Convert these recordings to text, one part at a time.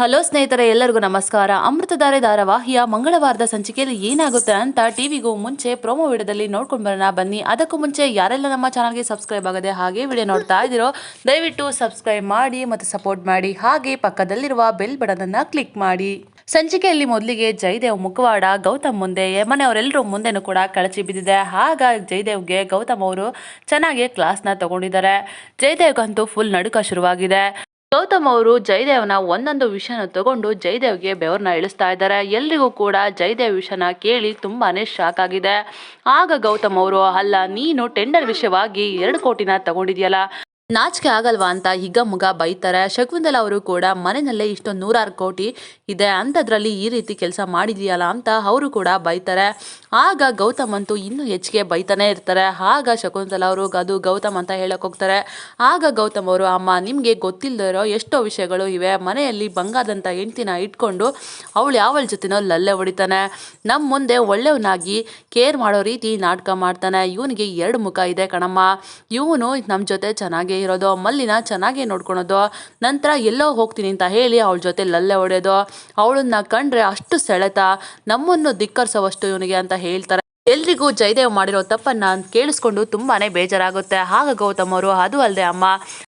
Hello ಸ್ನೇಹಿತರೆ, ಎಲ್ಲರಿಗೂ ನಮಸ್ಕಾರ. ಅಮೃತಧಾರೆ ಧಾರಾವಾಹಿಯ ಮಂಗಳವಾರದ ಸಂಚಿಕೆಯಲ್ಲಿ ಏನಾಗುತ್ತೆ ಅಂತ ಟಿವಿಗೂ ಮುಂಚೆ ಪ್ರೋಮೋ ವಿಡಿಯೋದಲ್ಲಿ ನೋಡ್ಕೊಂಡು ಬರೋಣ ಬನ್ನಿ. ಅದಕ್ಕೂ ಮುಂಚೆ ಯಾರೆಲ್ಲ ನಮ್ಮ ಚಾನಲ್ಗೆ ಸಬ್ಸ್ಕ್ರೈಬ್ ಆಗದೆ ಹಾಗೆ ವಿಡಿಯೋ ನೋಡ್ತಾ ಇದ್ದೀರೋ ದಯವಿಟ್ಟು ಸಬ್ಸ್ಕ್ರೈಬ್ ಮಾಡಿ ಮತ್ತು ಸಪೋರ್ಟ್ ಮಾಡಿ. ಹಾಗೆ ಪಕ್ಕದಲ್ಲಿರುವ ಬೆಲ್ ಬಟನ್ ಅನ್ನು ಕ್ಲಿಕ್ ಮಾಡಿ. ಸಂಚಿಕೆಯಲ್ಲಿ ಮೊದಲಿಗೆ ಜಯದೇವ್ ಮುಖವಾಡ ಗೌತಮ್ ಮುಂದೆ, ಮನೆಯವರೆಲ್ಲರೂ ಮುಂದೆನೂ ಕೂಡ ಕಳಚಿ ಬಿದ್ದಿದೆ. ಆಗ ಜಯದೇವ್ಗೆ ಗೌತಮ್ ಅವರು ಚೆನ್ನಾಗಿ ಕ್ಲಾಸ್ನ ತಗೊಂಡಿದ್ದಾರೆ. ಜಯದೇವ್ಗಂತೂ ಫುಲ್ ನಡುಕ ಶುರುವಾಗಿದೆ. ಗೌತಮ್ ಅವರು ಜಯದೇವ್ನ ಒಂದೊಂದು ವಿಷಯನ ತಗೊಂಡು ಜಯದೇವ್ಗೆ ಬೆವರ್ನ ಇಳಿಸ್ತಾ ಇದ್ದಾರೆ. ಎಲ್ರಿಗೂ ಕೂಡ ಜಯದೇವ್ ವಿಷಯನ ಕೇಳಿ ತುಂಬಾನೇ ಶಾಕ್ ಆಗಿದೆ. ಆಗ ಗೌತಮ್ ಅವರು, ಅಲ್ಲ ನೀನು ಟೆಂಡರ್ ವಿಷಯವಾಗಿ 2 ಕೋಟಿನ ತಗೊಂಡಿದ್ಯಲ್ಲ, ನಾಚಿಕೆ ಆಗಲ್ವಾ ಅಂತ ಹಿಗ್ಗಮುಗ ಬೈತಾರೆ. ಶಕುಂತಲಾ ಅವರು ಕೂಡ ಮನೆಯಲ್ಲೇ ಇಷ್ಟೊಂದು 100 ಕೋಟಿ ಇದೆ ಅಂಥದ್ರಲ್ಲಿ ಈ ರೀತಿ ಕೆಲಸ ಮಾಡಿದೆಯಲ್ಲ ಅಂತ ಅವರು ಕೂಡ ಬೈತಾರೆ. ಆಗ ಗೌತಮ್ ಅಂತೂ ಇನ್ನೂ ಹೆಚ್ಚಿಗೆ ಬೈತಾನೆ ಇರ್ತಾರೆ. ಆಗ ಶಕುಂತಲಾ ಅವರು ಅದು ಗೌತಮ್ ಅಂತ ಹೇಳಕ್ ಹೋಗ್ತಾರೆ. ಆಗ ಗೌತಮ್ ಅವರು, ಅಮ್ಮ ನಿಮಗೆ ಗೊತ್ತಿಲ್ಲದೆ ಇರೋ ಎಷ್ಟೋ ವಿಷಯಗಳು ಇವೆ. ಮನೆಯಲ್ಲಿ ಬಂಗಾರದಂಥ ಹೆಂಡ್ತಿನ ಇಟ್ಕೊಂಡು ಅವಳು ಯಾವಳ ಜೊತೆನೋ ಲಲ್ಲೆ ಹೊಡಿತಾನೆ. ನಮ್ಮ ಮುಂದೆ ಒಳ್ಳೆಯವನಾಗಿ ಕೇರ್ ಮಾಡೋ ರೀತಿ ನಾಟಕ ಮಾಡ್ತಾನೆ. ಇವನಿಗೆ 2 ಮುಖ ಇದೆ ಕಣಮ್ಮ. ಇವನು ನಮ್ಮ ಜೊತೆ ಚೆನ್ನಾಗಿ ಇರೋದು, ಮಲ್ಲಿನ ಚೆನ್ನಾಗಿ ನೋಡ್ಕೊಳೋದು, ನಂತರ ಎಲ್ಲೋ ಹೋಗ್ತೀನಿ ಅಂತ ಹೇಳಿ ಅವಳ ಜೊತೆ ಲಲ್ಲೆ ಹೊಡೆಯೋದು, ಅವಳನ್ನ ಕಂಡ್ರೆ ಅಷ್ಟು ಸೆಳೆತ, ನಮ್ಮನ್ನು ಧಿಕ್ಕರಿಸೋವಷ್ಟು ಇವನಿಗೆ ಅಂತ ಹೇಳ್ತಾರೆ. ಎಲ್ರಿಗೂ ಜಯದೇವ್ ಮಾಡಿರೋ ತಪ್ಪನ್ನ ಕೇಳಿಸ್ಕೊಂಡು ತುಂಬಾನೇ ಬೇಜಾರಾಗುತ್ತೆ. ಆಗ ಗೌತಮ್ ಅವರು, ಅದು ಅಲ್ಲದೆ ಅಮ್ಮ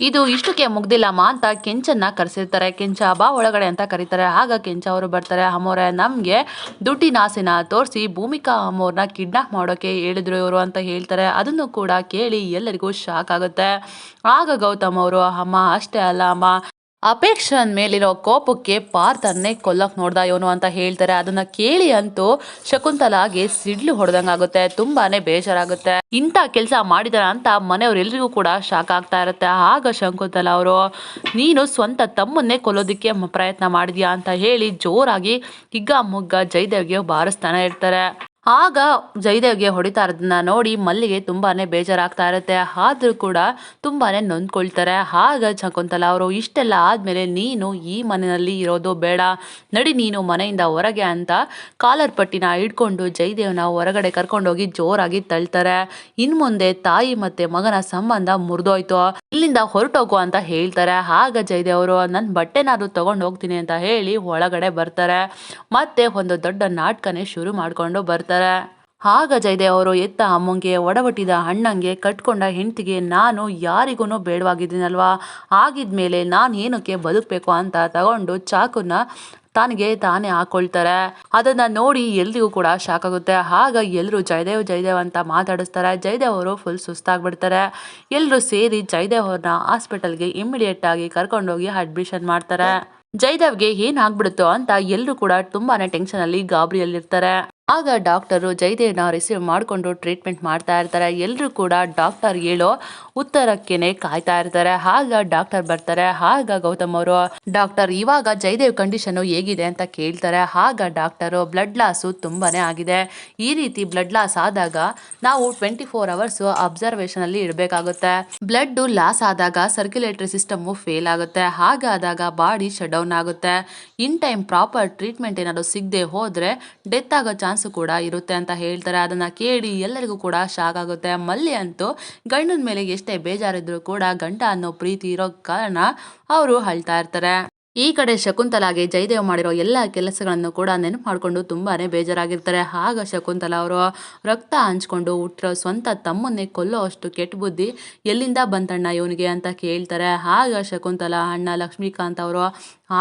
ಇದು ಇಷ್ಟಕ್ಕೆ ಮುಗ್ದಿಲ್ಲಮ್ಮ ಅಂತ ಕೆಂಚನ್ನ ಕರೆಸಿರ್ತಾರೆ. ಕೆಂಚ ಬಾ ಒಳಗಡೆ ಅಂತ ಕರೀತಾರೆ. ಆಗ ಕೆಂಚ ಅವರು ಬರ್ತಾರೆ. ಅಮ್ಮೋರೆ, ನಮ್ಗೆ ದುಡ್ಡಿನ ಆಸೆನ ತೋರಿಸಿ ಭೂಮಿಕಾ ಅಮ್ಮವ್ರನ್ನ ಕಿಡ್ನಾಪ್ ಮಾಡೋಕೆ ಹೇಳಿದ್ರು ಇವರು ಅಂತ ಹೇಳ್ತಾರೆ. ಅದನ್ನು ಕೂಡ ಕೇಳಿ ಎಲ್ಲರಿಗೂ ಶಾಕ್ ಆಗುತ್ತೆ. ಆಗ ಗೌತಮ್ ಅವರು, ಅಮ್ಮ ಅಷ್ಟೇ ಅಲ್ಲ ಅಮ್ಮ, ಅಪೇಕ್ಷನ್ ಮೇಲಿರೋ ಕೋಪಕ್ಕೆ ಪಾರ್ಥನ್ನೇ ಕೊಲ್ಲಕ್ ನೋಡ್ದ ಇವನು ಅಂತ ಹೇಳ್ತಾರೆ. ಅದನ್ನ ಕೇಳಿ ಅಂತೂ ಶಕುಂತಲಾಗೆ ಸಿಡ್ಲು ಹೊಡೆದಂಗಾಗುತ್ತೆ. ತುಂಬಾನೇ ಬೇಜಾರಾಗುತ್ತೆ. ಇಂಥ ಕೆಲಸ ಮಾಡಿದಾರ ಅಂತ ಮನೆಯವರೆಲ್ಲರಿಗೂ ಕೂಡ ಶಾಕ್ ಆಗ್ತಾ ಇರುತ್ತೆ. ಆಗ ಶಕುಂತಲಾ ಅವರು, ನೀನು ಸ್ವಂತ ತಮ್ಮನ್ನೇ ಕೊಲ್ಲೋದಕ್ಕೆ ಪ್ರಯತ್ನ ಮಾಡಿದ್ಯಾ ಅಂತ ಹೇಳಿ ಜೋರಾಗಿ ಹಿಗ್ಗ ಮುಗ್ಗ ಜಯದೇವ್ಗೆ ಬಾರಿಸ್ತಾನೆ ಇರ್ತಾರೆ. ಆಗ ಜಯದೇವ್ಗೆ ಹೊಡಿತಾ ಇರೋದನ್ನ ನೋಡಿ ಮಲ್ಲಿಗೆ ತುಂಬಾನೇ ಬೇಜಾರಾಗ್ತಾ ಇರುತ್ತೆ. ಆದ್ರೂ ಕೂಡ ತುಂಬಾನೇ ನೊಂದ್ಕೊಳ್ತಾರೆ. ಆಗ ಶಕುಂತಲಾ ಅವರು, ಇಷ್ಟೆಲ್ಲ ಆದ್ಮೇಲೆ ನೀನು ಈ ಮನೆಯಲ್ಲಿ ಇರೋದು ಬೇಡ, ನಡಿ ನೀನು ಮನೆಯಿಂದ ಹೊರಗೆ ಅಂತ ಕಾಲರ್ ಪಟ್ಟಿನ ಹಿಡ್ಕೊಂಡು ಜಯದೇವ್ನ ಹೊರಗಡೆ ಕರ್ಕೊಂಡೋಗಿ ಜೋರಾಗಿ ತಳ್ತಾರೆ. ಇನ್ ಮುಂದೆ ತಾಯಿ ಮತ್ತೆ ಮಗನ ಸಂಬಂಧ ಮುರಿದೋಯ್ತು, ಇಲ್ಲಿಂದ ಹೊರಟೋಗು ಅಂತ ಹೇಳ್ತಾರೆ. ಆಗ ಜಯದೇವ್ ಅವರು, ನನ್ನ ಬಟ್ಟೆನಾದ್ರು ತಗೊಂಡು ಹೋಗ್ತೀನಿ ಅಂತ ಹೇಳಿ ಒಳಗಡೆ ಬರ್ತಾರೆ. ಮತ್ತೆ ಒಂದು ದೊಡ್ಡ ನಾಟಕನೇ ಶುರು ಮಾಡ್ಕೊಂಡು ಬರ್ತಾರೆ. ಆಗ ಜಯದೇವ್ ಅವರು, ಎತ್ತ ಅಮ್ಮಂಗೆ, ಒಡವಟ್ಟಿದ ಅಣ್ಣಂಗೆ, ಕಟ್ಕೊಂಡ ಹೆಂಡತಿಗೆ ನಾನು ಯಾರಿಗೂ ಬೇಡವಾಗಿದ್ದೀನಲ್ವಾ, ಆಗಿದ್ಮೇಲೆ ನಾನು ಏನಕ್ಕೆ ಬದುಕಬೇಕು ಅಂತ ತಗೊಂಡು ಚಾಕುನ ತಾನಿಗೆ ತಾನೇ ಹಾಕೊಳ್ತಾರೆ. ಅದನ್ನ ನೋಡಿ ಎಲ್ರಿಗೂ ಕೂಡ ಶಾಕ್ ಆಗುತ್ತೆ. ಆಗ ಎಲ್ಲರೂ ಜಯದೇವ್ ಜಯದೇವ್ ಅಂತ ಮಾತಾಡಿಸ್ತಾರೆ. ಜಯದೇವ್ ಅವರು ಫುಲ್ ಸುಸ್ತಾಗ್ಬಿಡ್ತಾರೆ. ಎಲ್ಲರೂ ಸೇರಿ ಜಯದೇವ್ ಅವ್ರನ್ನ ಹಾಸ್ಪಿಟಲ್ಗೆ ಇಮಿಡಿಯೇಟ್ ಆಗಿ ಕರ್ಕೊಂಡೋಗಿ ಅಡ್ಮಿಷನ್ ಮಾಡ್ತಾರೆ. ಜಯದೇವ್ಗೆ ಏನಾಗ್ಬಿಡುತ್ತೋ ಅಂತ ಎಲ್ಲರೂ ಕೂಡ ತುಂಬಾನೇ ಟೆನ್ಷನ್ ಅಲ್ಲಿ ಗಾಬರಿಯಲ್ಲಿರ್ತಾರೆ. ಆಗ ಡಾಕ್ಟರು ಜಯದೇವ್ನ ರಿಸೀವ್ ಮಾಡಿಕೊಂಡು ಟ್ರೀಟ್ಮೆಂಟ್ ಮಾಡ್ತಾ ಇರ್ತಾರೆ. ಎಲ್ಲರೂ ಕೂಡ ಡಾಕ್ಟರ್ ಹೇಳೋ ಉತ್ತರಕ್ಕೇನೆ ಕಾಯ್ತಾ ಇರ್ತಾರೆ. ಆಗ ಡಾಕ್ಟರ್ ಬರ್ತಾರೆ. ಆಗ ಗೌತಮ್ ಅವರು, ಡಾಕ್ಟರ್ ಇವಾಗ ಜಯದೇವ್ ಕಂಡೀಷನ್ ಹೇಗಿದೆ ಅಂತ ಕೇಳ್ತಾರೆ. ಆಗ ಡಾಕ್ಟರು, ಬ್ಲಡ್ ಲಾಸು ತುಂಬಾನೇ ಆಗಿದೆ. ಈ ರೀತಿ ಬ್ಲಡ್ ಲಾಸ್ ಆದಾಗ ನಾವು 24 hours ಅಬ್ಸರ್ವೇಷನ್ ಅಲ್ಲಿ ಇಡಬೇಕಾಗುತ್ತೆ. ಬ್ಲಡ್ ಲಾಸ್ ಆದಾಗ ಸರ್ಕ್ಯುಲೇಟರಿ ಸಿಸ್ಟಮ್ ಫೇಲ್ ಆಗುತ್ತೆ. ಹಾಗಾದಾಗ ಬಾಡಿ ಶಟ್ ಡೌನ್ ಆಗುತ್ತೆ. ಇನ್ ಟೈಮ್ ಪ್ರಾಪರ್ ಟ್ರೀಟ್ಮೆಂಟ್ ಏನಾದ್ರು ಸಿಗದೆ ಹೋದ್ರೆ ಡೆತ್ ಆಗೋ ಚಾನ್ಸ್ ಕೂಡ ಇರುತ್ತೆ ಅಂತ ಹೇಳ್ತಾರೆ. ಅದನ್ನ ಕೇಳಿ ಎಲ್ಲರಿಗೂ ಕೂಡ ಶಾಕ್ ಆಗುತ್ತೆ. ಮಲ್ಲಿ ಅಂತೂ ಗಂಡನ ಮೇಲೆ ಎಷ್ಟೇ ಬೇಜಾರಿದ್ರು ಕೂಡ ಗಂಡ ಅನ್ನೋ ಪ್ರೀತಿ ಇರೋ ಕಾರಣ ಅವರು ಅಳ್ತಾ ಇರ್ತಾರೆ. ಈ ಕಡೆ ಶಕುಂತಲಾಗೆ ಜಯದೇವ್ ಮಾಡಿರೋ ಎಲ್ಲ ಕೆಲಸಗಳನ್ನು ಕೂಡ ನೆನಪು ಮಾಡಿಕೊಂಡು ತುಂಬಾನೇ ಬೇಜಾರಾಗಿರ್ತಾರೆ. ಆಗ ಶಕುಂತಲಾ ಅವರು, ರಕ್ತ ಹಂಚ್ಕೊಂಡು ಹುಟ್ಟಿರೋ ಸ್ವಂತ ತಮ್ಮನ್ನೇ ಕೊಲ್ಲೋ ಅಷ್ಟು ಕೆಟ್ಟ ಬುದ್ಧಿ ಎಲ್ಲಿಂದ ಬಂತಣ್ಣ ಇವನಿಗೆ ಅಂತ ಕೇಳ್ತಾರೆ. ಆಗ ಶಕುಂತಲಾ, ಅಣ್ಣ ಲಕ್ಷ್ಮೀಕಾಂತ್ ಅವರು,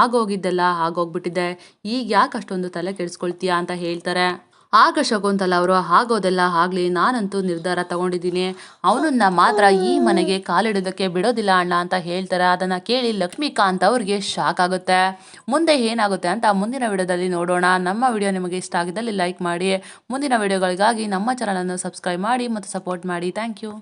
ಆಗೋಗಿದ್ದೆಲ್ಲ ಆಗೋಗ್ಬಿಟ್ಟಿದೆ, ಈಗ ಯಾಕೆ ಅಷ್ಟೊಂದು ತಲೆ ಕೆಡಿಸ್ಕೊಳ್ತೀಯಾ ಅಂತ ಹೇಳ್ತಾರೆ. ಆಗ ಶಕುಂತಲಾ ಅವರು, ಆಗೋದೆಲ್ಲ ಆಗ್ಲಿ, ನಾನಂತೂ ನಿರ್ಧಾರ ತಗೊಂಡಿದ್ದೀನಿ, ಅವನನ್ನ ಮಾತ್ರ ಈ ಮನೆಗೆ ಕಾಲಿಡೋದಕ್ಕೆ ಬಿಡೋದಿಲ್ಲ ಅಣ್ಣ ಅಂತ ಹೇಳ್ತಾರೆ. ಅದನ್ನ ಕೇಳಿ ಲಕ್ಷ್ಮೀಕಾಂತ್ ಅವ್ರಿಗೆ ಶಾಕ್ ಆಗುತ್ತೆ. ಮುಂದೆ ಏನಾಗುತ್ತೆ ಅಂತ ಮುಂದಿನ ವಿಡಿಯೋದಲ್ಲಿ ನೋಡೋಣ. ನಮ್ಮ ವಿಡಿಯೋ ನಿಮಗೆ ಇಷ್ಟ ಆಗಿದ್ದಲ್ಲಿ ಲೈಕ್ ಮಾಡಿ, ಮುಂದಿನ ವಿಡಿಯೋಗಳಿಗಾಗಿ ನಮ್ಮ ಚಾನಲನ್ನು ಸಬ್ಸ್ಕ್ರೈಬ್ ಮಾಡಿ ಮತ್ತು ಸಪೋರ್ಟ್ ಮಾಡಿ. Thank you.